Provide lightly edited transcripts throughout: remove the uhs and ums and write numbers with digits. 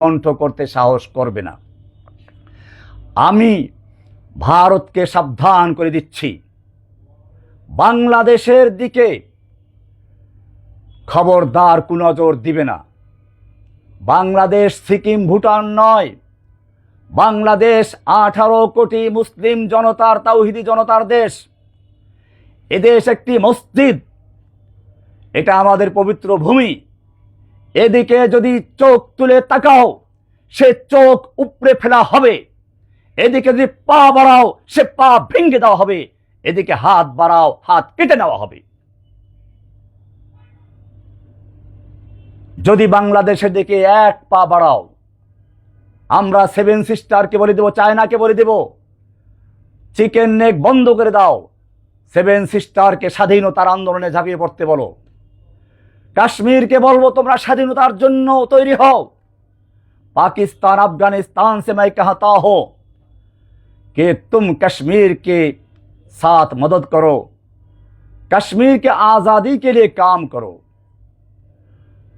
কণ্ঠ করতে সাহস করবে না। আমি ভারতকে সাবধান করে দিচ্ছি, বাংলাদেশের দিকে খবরদার কুনজর দিবে না। বাংলাদেশ সিকিম ভুটান নয়, বাংলাদেশ 18 কোটি মুসলিম জনতার, তাওহিদি জনতার দেশ। এদেশ একটি মসজিদ, এটা আমাদের পবিত্র ভূমি। এদিকে যদি চোখ তুলে তাকাও, সে চোখ উপড়ে ফেলা হবে। এদিকে যদি পা বাড়াও, সে পা ভেঙে দেওয়া হবে। এদিকে হাত বাড়াও, হাত কেটে নেওয়া হবে। যদি বাংলাদেশের দিকে এক পা বাড়াও, আমরা 7 সিস্টারকে বলে দেব, চায়নাকে বলে দেব, চিকেন নেক বন্ধ করে দাও। 7 সিস্টারকে স্বাধীনতার আন্দোলনে ঝাঁপিয়ে পড়তে বলো। কাশ্মীরকে বলবো, তোমরা স্বাধীনতার জন্য তৈরি হও। पाकिस्तान अफगानिस्तान से मैं कहता हूं कि तुम कश्मीर के साथ मदद करो, कश्मीर के आज़ादी के लिए काम करो।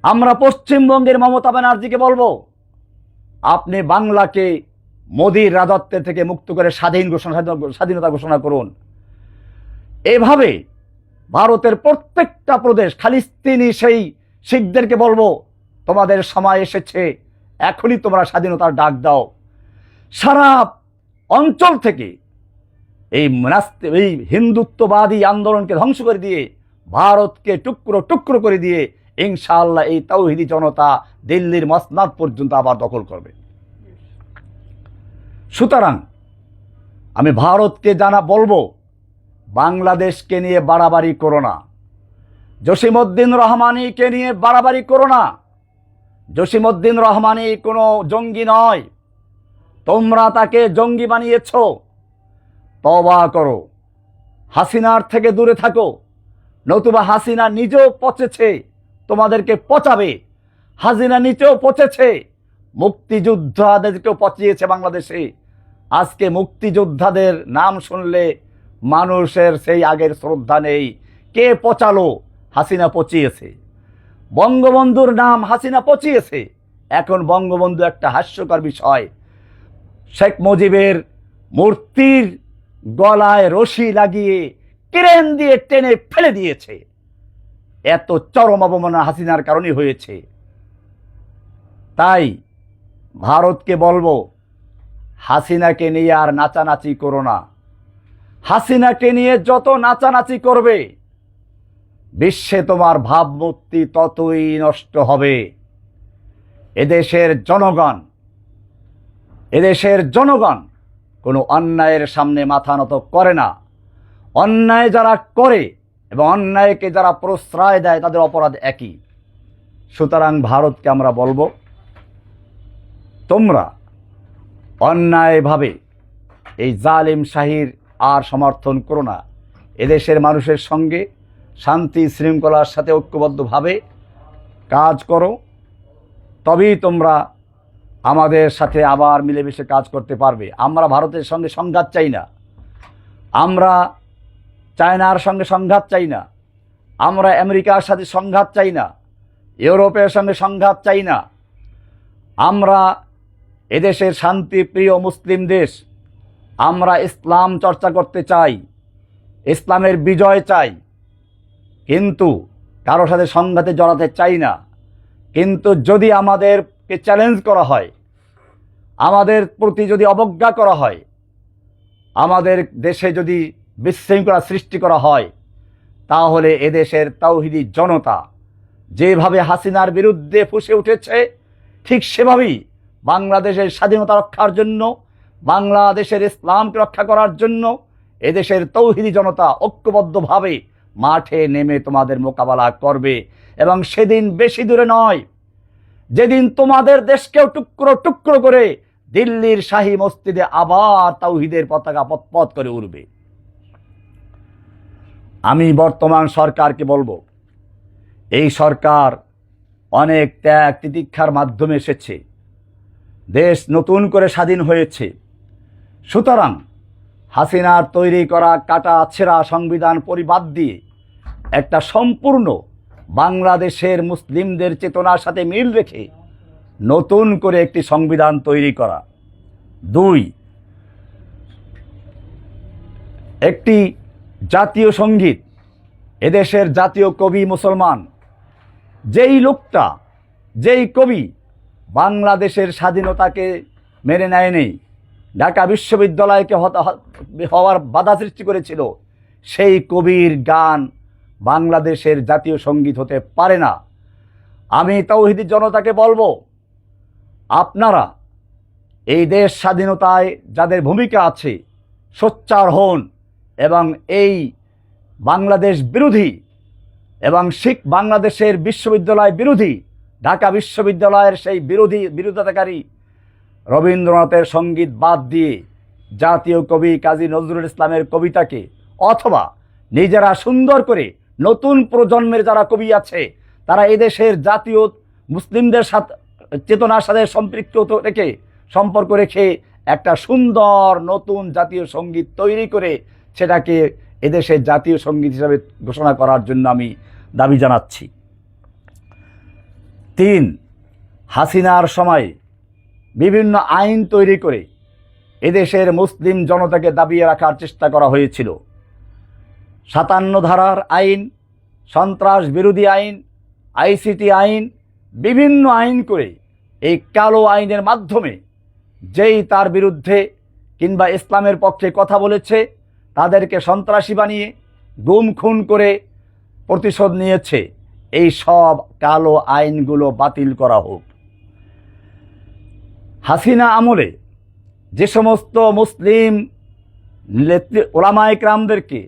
আমরা পশ্চিমবঙ্গের মমতা ব্যানার্জিকে বলবো, আপনি বাংলাকে মোদির রাজত্ব থেকে মুক্ত করে স্বাধীনতা ঘোষণা করুন। এভাবে ভারতের প্রত্যেকটা প্রদেশ, খালিস্তানি সেই শিখদেরকে বলবো, তোমাদের সময় এসেছে, এখনই তোমরা স্বাধীনতার ডাক দাও। সারা অঞ্চল থেকে এই হিন্দুত্ববাদী আন্দোলনকে ধ্বংস করে দিয়ে, ভারতকে টুকরো টুকরো করে দিয়ে ইনশাআল্লাহ এই তাওহিদি জনতা দিল্লির মসনদ পর্যন্ত আবার দখল করবে। সুতরাং আমি ভারতকে বলবো, বাংলাদেশকে নিয়ে বাড়াবাড়ি করো না। জসিমউদ্দিন রহমানিকে নিয়ে বাড়াবাড়ি করো না। জসিমউদ্দিন রহমানি কোনো জঙ্গি নয়, তোমরা তাকে জঙ্গি বানিয়েছ। তওবা করো, হাসিনার থেকে দূরে থাকো, নতুবা হাসিনা নিজেও পচেছে, তোমাদেরকে পচাবে। হাসিনা নিজেও পচেছে, মুক্তিযোদ্ধাদেরকেও পচিয়েছে বাংলাদেশে। আজকে মুক্তিযোদ্ধাদের নাম শুনলে মানুষের সেই আগের শ্রদ্ধা নেই। কে পচালো? হাসিনা পচিয়েছে। বঙ্গবন্ধুর নাম হাসিনা পচিয়েছে। এখন বঙ্গবন্ধু একটা হাস্যকর বিষয়। শেখ মুজিবের মূর্তির গলায় রশি লাগিয়ে ক্রেন দিয়ে টেনে ফেলে দিয়েছে। এত চরম অবমাননা হাসিনার কারণেই হয়েছে। তাই ভারতকে বলবো, হাসিনাকে নিয়ে আর নাচানাচি করো না। হাসিনাকে নিয়ে যত নাচানাচি করবে, বিশ্বে তোমার ভাবমূর্তি ততই নষ্ট হবে। এদেশের জনগণ কোনো অন্যায়ের সামনে মাথা নত করে না। অন্যায় যারা করে এবং অন্যায়কে যারা প্রশ্রয় দেয়, তাদের অপরাধ একই। সুতরাং ভারতকে আমরা বলবো, তোমরা অন্যায়ভাবে এই জালিম শাহীর আর সমর্থন করো না। এদেশের মানুষের সঙ্গে শান্তি শৃঙ্খলার সাথে ঐক্যবদ্ধভাবে কাজ করো, তবেই তোমরা আমাদের সাথে আবার মিলেমিশে কাজ করতে পারবে। আমরা ভারতের সঙ্গে সংঘাত চাই না, আমরা চায়নার সঙ্গে সংঘাত চাই না, আমরা আমেরিকার সাথে সংঘাত চাই না, ইউরোপের সঙ্গে সংঘাত চাই না। আমরা এদেশের শান্তিপ্রিয় মুসলিম দেশ, আমরা ইসলাম চর্চা করতে চাই, ইসলামের বিজয় চাই, কিন্তু কারো সাথে সংঘাতে জড়াতে চাই না। কিন্তু যদি আমাদেরকে চ্যালেঞ্জ করা হয়, আমাদের প্রতি যদি অবজ্ঞা করা হয়, আমাদের দেশে যদি বিশৃঙ্খলা সৃষ্টি করা হয়, তাহলে এদেশের তাওহিদি জনতা যেভাবে হাসিনার বিরুদ্ধে ফুঁসে উঠেছে, ঠিক সেভাবেই বাংলাদেশের স্বাধীনতা রক্ষার জন্য, বাংলাদেশের ইসলামকে রক্ষা করার জন্য এদেশের তাওহিদি জনতা ঐক্যবদ্ধভাবে মাঠে নেমে তোমাদের মোকাবেলা করবে। এবং সেদিন বেশি দূরে নয়, যেদিন তোমাদের দেশকেও টুকরো টুকরো করে দিল্লির শাহী মসজিদে আবার তাওহীদের পতাকা পতপত করে উড়বে। আমি বর্তমান সরকারকে বলবো, এই সরকার অনেক ত্যাগ তিতিক্ষার মাধ্যমে এসেছে, দেশ নতুন করে স্বাধীন হয়েছে। সুতরাং হাসিনার তৈরি করা কাটা ছেঁড়া সংবিধান পরিবাদ দিয়ে একটা সম্পূর্ণ বাংলাদেশের মুসলিমদের চেতনার সাথে মিল রেখে নতুন করে একটি সংবিধান তৈরি করা। 2, একটি জাতীয় সঙ্গীত, এদেশের জাতীয় কবি মুসলমান, যেই লোকটা, যেই কবি বাংলাদেশের স্বাধীনতাকে মেনে নেয়নি, ঢাকা বিশ্ববিদ্যালয়কে হওয়ার বাধা সৃষ্টি করেছিল, সেই কবির গান বাংলাদেশের জাতীয় সঙ্গীত হতে পারে না। আমি তাওহীদি জনতাকে বলবো, আপনারা এই দেশ স্বাধীনতায় যাদের ভূমিকা আছে সোচ্চার হন এবং এই বাংলাদেশ বিরোধী এবং শিখ বাংলাদেশের বিশ্ববিদ্যালয় বিরোধী, ঢাকা বিশ্ববিদ্যালয়ের সেই বিরোধিতাকারী রবীন্দ্রনাথের সঙ্গীত বাদ দিয়ে জাতীয় কবি কাজী নজরুল ইসলামের কবিতাকে, অথবা নিজেরা সুন্দর করে নতুন প্রজন্মের যারা কবি আছে তারা এদেশের জাতীয় মুসলিমদের সাথে চেতনার সাথে সম্পর্ক রেখে একটা সুন্দর নতুন জাতীয় সঙ্গীত তৈরি করে সেটাকে এদেশের জাতীয় সঙ্গীত হিসাবে ঘোষণা করার জন্য আমি দাবি জানাচ্ছি। 3, হাসিনার সময় বিভিন্ন আইন তৈরি করে এদেশের মুসলিম জনতাকে দাবিয়ে রাখার চেষ্টা করা হয়েছিল। 57 ধারার আইন, সন্ত্রাস বিরোধী আইন, আইসিটি আইন, বিভিন্ন আইন করে এই কালো আইনের মাধ্যমে যেই তার বিরুদ্ধে কিংবা ইসলামের পক্ষে কথা বলেছে তাদেরকে সন্ত্রাসী বানিয়ে গুম খুন করে প্রতিশোধ নিয়েছে, এই সব কালো আইনগুলো বাতিল করা হোক। হাসিনা আমলে যে সমস্ত মুসলিম ওলামায়ে কেরামদেরকে,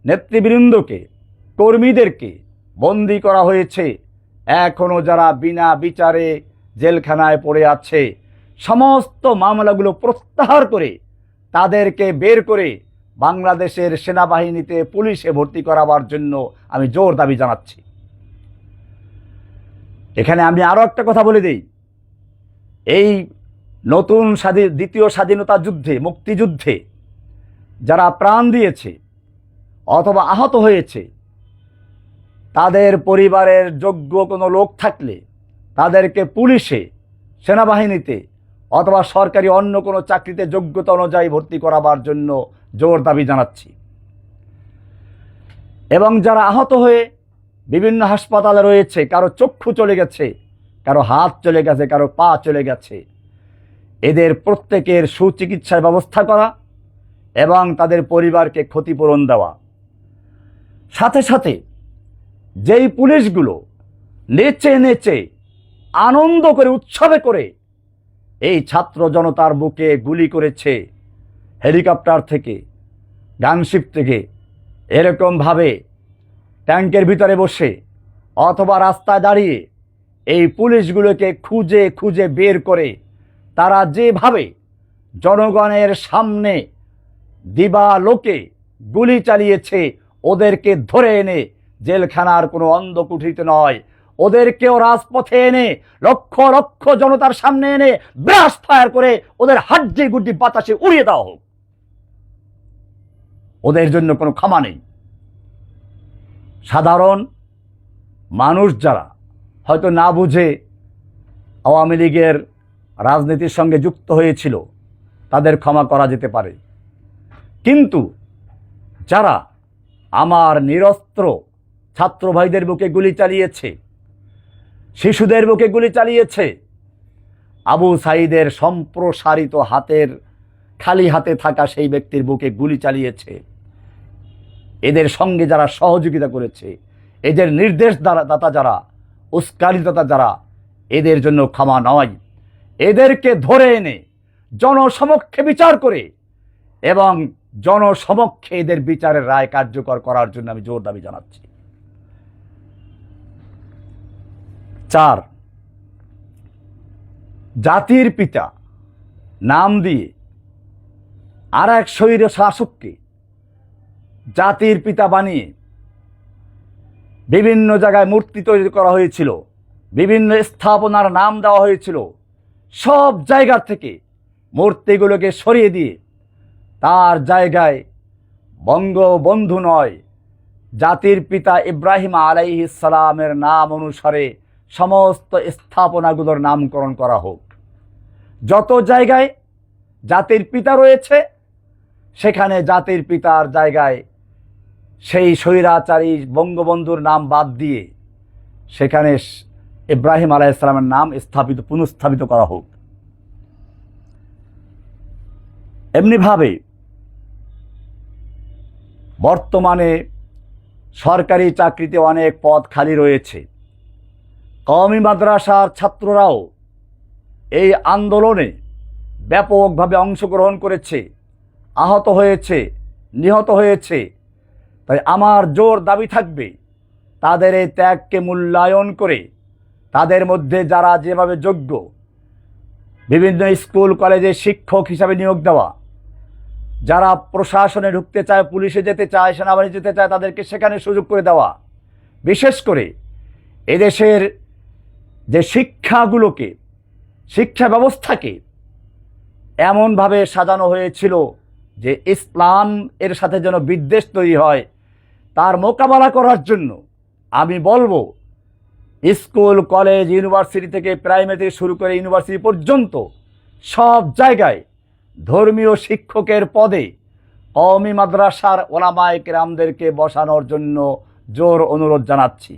নেতৃবৃন্দকে, কর্মীদেরকে বন্দী করা হয়েছে, এখনও যারা বিনা বিচারে জেলখানায় পড়ে আছে, সমস্ত মামলাগুলো প্রত্যাহার করে তাদেরকে বের করে বাংলাদেশের সেনাবাহিনীতে, পুলিশে ভর্তি করাবার জন্য আমি জোর দাবি জানাচ্ছি। এখানে আমি আরও একটা কথা বলে দিই, এই নতুন দ্বিতীয় স্বাধীনতা যুদ্ধে, মুক্তিযুদ্ধে যারা প্রাণ দিয়েছে অথবা আহত হয়েছে, তাদের পরিবারের যোগ্য কোনো লোক থাকলে তাদেরকে পুলিশে, সেনাবাহিনীতে অথবা সরকারি অন্য কোনো চাকরিতে যোগ্যতা অনুযায়ী ভর্তি করাবার জন্য জোর দাবি জানাচ্ছি। এবং যারা আহত হয়ে বিভিন্ন হাসপাতালে রয়েছে, কারো চক্ষু চলে গেছে, কারো হাত চলে গেছে, কারো পা চলে গেছে, এদের প্রত্যেকের সুচিকিৎসার ব্যবস্থা করা এবং তাদের পরিবারকে ক্ষতিপূরণ দেওয়া। সাথে সাথে যেই পুলিশগুলো নেচে নেচে আনন্দ করে, উৎসবে করে এই ছাত্র জনতার বুকে গুলি করেছে, হেলিকপ্টার থেকে, গানশিপ থেকে, এরকমভাবে ট্যাঙ্কের ভিতরে বসে অথবা রাস্তায় দাঁড়িয়ে এই পুলিশগুলোকে খুঁজে খুঁজে বের করে তারা যেভাবে জনগণের সামনে দিবালোকে গুলি চালিয়েছে, ওদেরকে ধরে এনে জেলখানার কোনো অন্ধকুঠিতে নয়, ওদেরকেও রাজপথে এনে লক্ষ লক্ষ জনতার সামনে এনে ব্রাশ ফায়ার করে ওদের হাড্ডি গুড্ডি বাতাসে উড়িয়ে দেওয়া হোক। ওদের জন্য কোনো ক্ষমা নেই। সাধারণ মানুষ যারা হয়তো না বুঝে আওয়ামী লীগের রাজনীতির সঙ্গে যুক্ত হয়েছিল তাদের ক্ষমা করা যেতে পারে, কিন্তু যারা আমার নিরস্ত্র ছাত্র ভাইদের বুকে গুলি চালিয়েছে, শিশুদের বুকে গুলি চালিয়েছে, আবু সাঈদের সম্প্রসারিত হাতের খালি হাতে থাকা সেই ব্যক্তির বুকে গুলি চালিয়েছে, এদের সঙ্গে যারা সহযোগিতা করেছে, এদের নির্দেশ দাতা যারা, উস্কানিদাতা যারা, এদের জন্য ক্ষমা নয়। এদেরকে ধরে এনে জনসমক্ষে বিচার করে এবং জনসমক্ষে এদের বিচারের রায় কার্যকর করার জন্য আমি জোর দাবি জানাচ্ছি। 4, জাতির পিতা নাম দিয়ে আর এক স্বৈর শাসককে জাতির পিতা বানিয়ে বিভিন্ন জায়গায় মূর্তি তৈরি করা হয়েছিল, বিভিন্ন স্থাপনার নাম দেওয়া হয়েছিল, সব জায়গা থেকে মূর্তিগুলোকে সরিয়ে দিয়ে তার জায়গায় বঙ্গবন্ধু নয়, জাতির পিতা ইব্রাহিম আলাইহিস সালামের নাম অনুসারে সমস্ত স্থাপনাগুলোর নামকরণ করা হোক। যত জায়গায় জাতির পিতা রয়েছে সেখানে জাতির পিতার জায়গায় সেই স্বৈরাচারী বঙ্গবন্ধুর নাম বাদ দিয়ে সেখানে ইব্রাহিম আলাইহিস সালামের নাম পুনঃস্থাপিত করা হোক। এমনিভাবে বর্তমানে সরকারি চাকরিতে অনেক পদ খালি রয়েছে। কওমি মাদ্রাসার ছাত্ররাও এই আন্দোলনে ব্যাপকভাবে অংশগ্রহণ করেছে, আহত হয়েছে, নিহত হয়েছে। তাই আমার জোর দাবি থাকবে তাদের এই ত্যাগকে মূল্যায়ন করে তাদের মধ্যে যারা যেভাবে যোগ্য, বিভিন্ন স্কুল কলেজে শিক্ষক হিসাবে নিয়োগ দেওয়া, যারা প্রশাসনে ঢুকতে চায়, পুলিশে যেতে চায়, সেনাবাহিনী যেতে চায়, তাদেরকে সেখানে সুযোগ করে দেওয়া। বিশেষ করে এদেশের যে শিক্ষা ব্যবস্থাকে এমনভাবে সাজানো হয়েছিল যে ইসলাম এর সাথে যেন বিদ্বেষ তৈরি হয়, তার মোকাবেলা করার জন্য আমি বলবো স্কুল কলেজ ইউনিভার্সিটি থেকে প্রাইমারি থেকে শুরু করে ইউনিভার্সিটি পর্যন্ত সব জায়গায় ধর্মীয় শিক্ষকের পদে কওমি মাদ্রাসার ওলামায়ে কেরামদেরকে বসানোর জন্য জোর অনুরোধ জানাচ্ছি।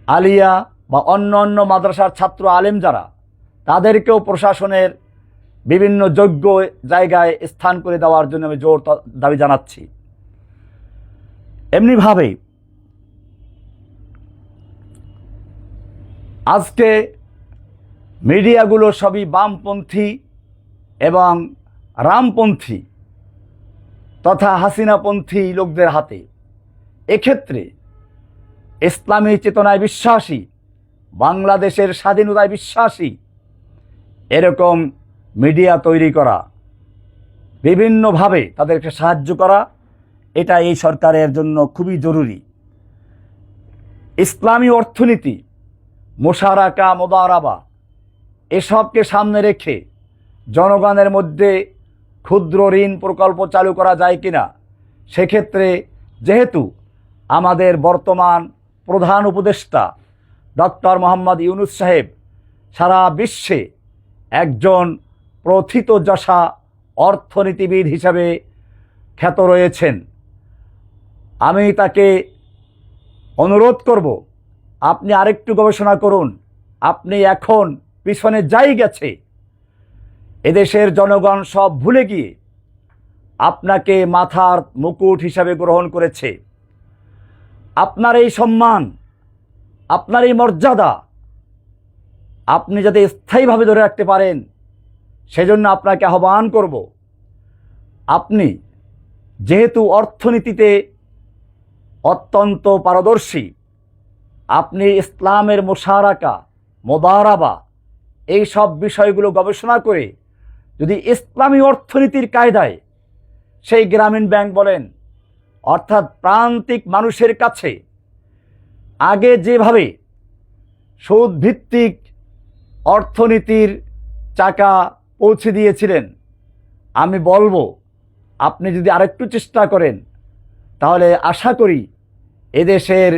আলিয়া বা অন্য অন্য মাদ্রাসার ছাত্র আলেম যারা, তাদেরকেও প্রশাসনের বিভিন্ন যোগ্য জায়গায় স্থান করে দেওয়ার জন্য আমি জোর দাবি জানাচ্ছি। এমনিভাবে আজকে মিডিয়াগুলো সবই বামপন্থী এবং রামপন্থী তথা হাসিনাপন্থী লোকদের হাতে। এক্ষেত্রে ইসলামী চেতনায় বিশ্বাসী, বাংলাদেশের স্বাধীনতায় বিশ্বাসী এরকম মিডিয়া তৈরি করা, বিভিন্নভাবে তাদেরকে সাহায্য করা, এটা এই সরকারের জন্য খুবই জরুরি। ইসলামী অর্থনীতি, মুশারাকা, মুদারাবা এসবকে সামনে রেখে জনগণের মধ্যে ক্ষুদ্র ঋণ প্রকল্প চালু করা যায় কিনা, সেক্ষেত্রে যেহেতু আমাদের বর্তমান প্রধান উপদেষ্টা ডক্টর মোহাম্মদ ইউনূস সাহেব সারা বিশ্বে একজন প্রথিতযশা অর্থনীতিবিদ হিসাবে খ্যাত রয়েছেন, আমি তাকে অনুরোধ করব আপনি আরেকটু গবেষণা করুন। আপনি এখন পিছনে যাই গেছে, এদেশের জনগণ সব ভুলে গিয়ে আপনাকে মাথার মুকুট হিসাবে গ্রহণ করেছে। আপনার এই সম্মান, আপনার এই মর্যাদা আপনি যাতে স্থায়ীভাবে ধরে রাখতে পারেন, সেজন্য আপনাকে আহ্বান করব, আপনি যেহেতু অর্থনীতিতে অত্যন্ত পারদর্শী, আপনি ইসলামের মুশারাকা, মুদারাবা এই সব বিষয়গুলো গবেষণা করে যদি ইসলামী অর্থনীতির কায়দায় সেই গ্রামীণ ব্যাংক বলেন, অর্থাৎ প্রান্তিক মানুষের কাছে আগে যেভাবে সুদভিত্তিক অর্থনীতির চাকা পৌঁছে দিয়েছিলেন, আমি বলবো আপনি যদি আরেকটু চেষ্টা করেন তাহলে আশা করি এদেশের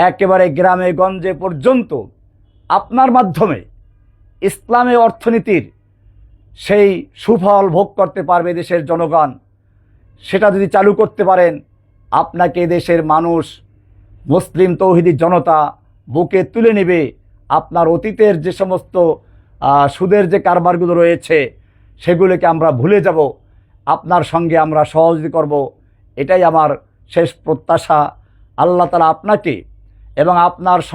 একেবারে গ্রামে গঞ্জে পর্যন্ত আপনার মাধ্যমে ইসলামী অর্থনীতির সেই সুফল ভোগ করতে পারবে দেশের জনগণ। সেটা যদি চালু করতে পারেন, আপনাকে দেশের মানুষ, মুসলিম তৌহিদি জনতা বুকে তুলে নেবে। আপনার অতীতের যে সমস্ত সুদের যে কারবারগুলো রয়েছে সেগুলোকে আমরা ভুলে যাব, আপনার সঙ্গে আমরা সহযোগিতা করব, এটাই আমার শেষ প্রত্যাশা। আল্লাহ তাআলা আপনাকে এবং আপনার